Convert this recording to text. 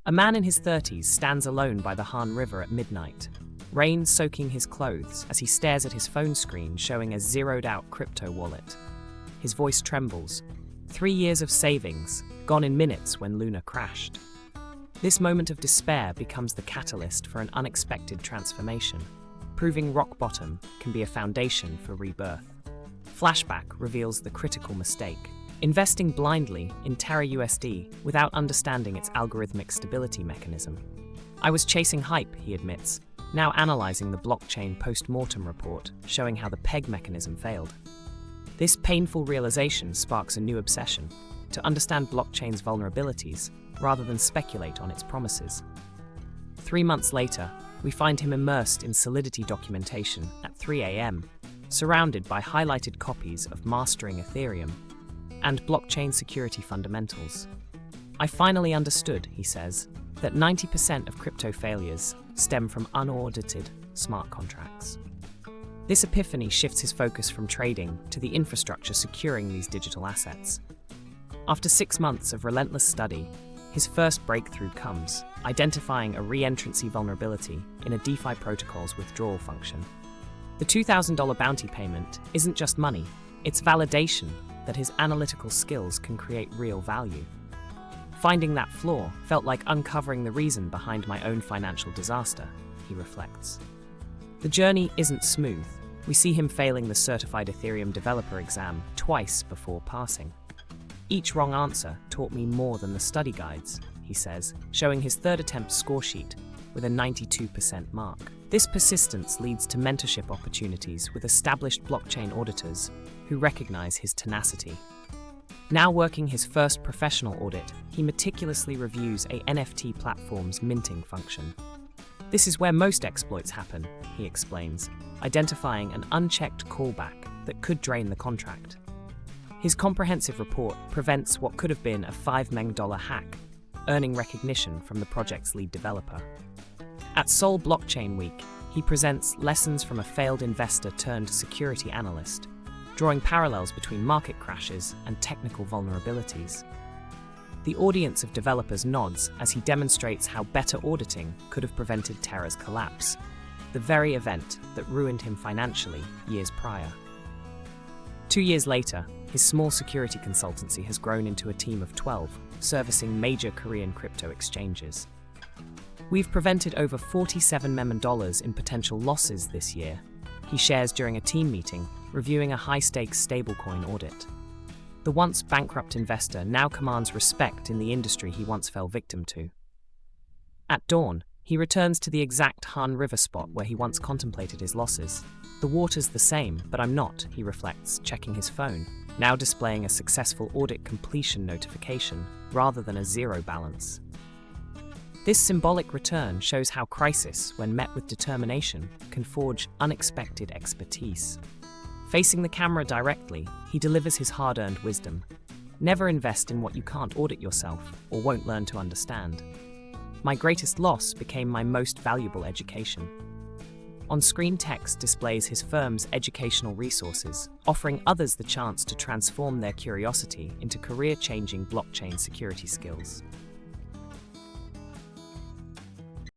A man in his 30s stands alone by the Han River at midnight, rain soaking his clothes as he stares at his phone screen showing a zeroed-out crypto wallet. His voice trembles. 3 years of savings, gone in minutes when Luna crashed. This moment of despair becomes the catalyst for an unexpected transformation, proving rock bottom can be a foundation for rebirth. Flashback reveals the critical mistake: investing blindly in Terra USD without understanding its algorithmic stability mechanism. I was chasing hype, he admits, now analyzing the blockchain post-mortem report showing how the peg mechanism failed. This painful realization sparks a new obsession: to understand blockchain's vulnerabilities rather than speculate on its promises. 3 months later, we find him immersed in Solidity documentation at 3 a.m., surrounded by highlighted copies of Mastering Ethereum and blockchain security fundamentals. I finally understood, he says, that 90% of crypto failures stem from unaudited smart contracts. This epiphany shifts his focus from trading to the infrastructure securing these digital assets. After 6 months of relentless study, his first breakthrough comes, identifying a re-entrancy vulnerability in a DeFi protocol's withdrawal function. The $2,000 bounty payment isn't just money, it's validation that his analytical skills can create real value. Finding that flaw felt like uncovering the reason behind my own financial disaster, he reflects. The journey isn't smooth. We see him failing the Certified Ethereum Developer exam twice before passing. Each wrong answer taught me more than the study guides, he says, showing his third attempt score sheet with a 92% mark. This persistence leads to mentorship opportunities with established blockchain auditors who recognize his tenacity. Now working his first professional audit, he meticulously reviews a NFT platform's minting function. This is where most exploits happen, he explains, identifying an unchecked callback that could drain the contract. His comprehensive report prevents what could have been a $5 million hack, earning recognition from the project's lead developer. At Seoul Blockchain Week, he presents lessons from a failed investor turned security analyst, drawing parallels between market crashes and technical vulnerabilities. The audience of developers nods as he demonstrates how better auditing could have prevented Terra's collapse, the very event that ruined him financially years prior. 2 years later, his small security consultancy has grown into a team of 12, servicing major Korean crypto exchanges. We've prevented over $47 million in potential losses this year, he shares during a team meeting, reviewing a high-stakes stablecoin audit. The once bankrupt investor now commands respect in the industry he once fell victim to. At dawn, he returns to the exact Han River spot where he once contemplated his losses. The water's the same, but I'm not, he reflects, checking his phone, now displaying a successful audit completion notification rather than a zero balance. This symbolic return shows how crisis, when met with determination, can forge unexpected expertise. Facing the camera directly, he delivers his hard-earned wisdom. Never invest in what you can't audit yourself or won't learn to understand. My greatest loss became my most valuable education. On-screen text displays his firm's educational resources, offering others the chance to transform their curiosity into career-changing blockchain security skills.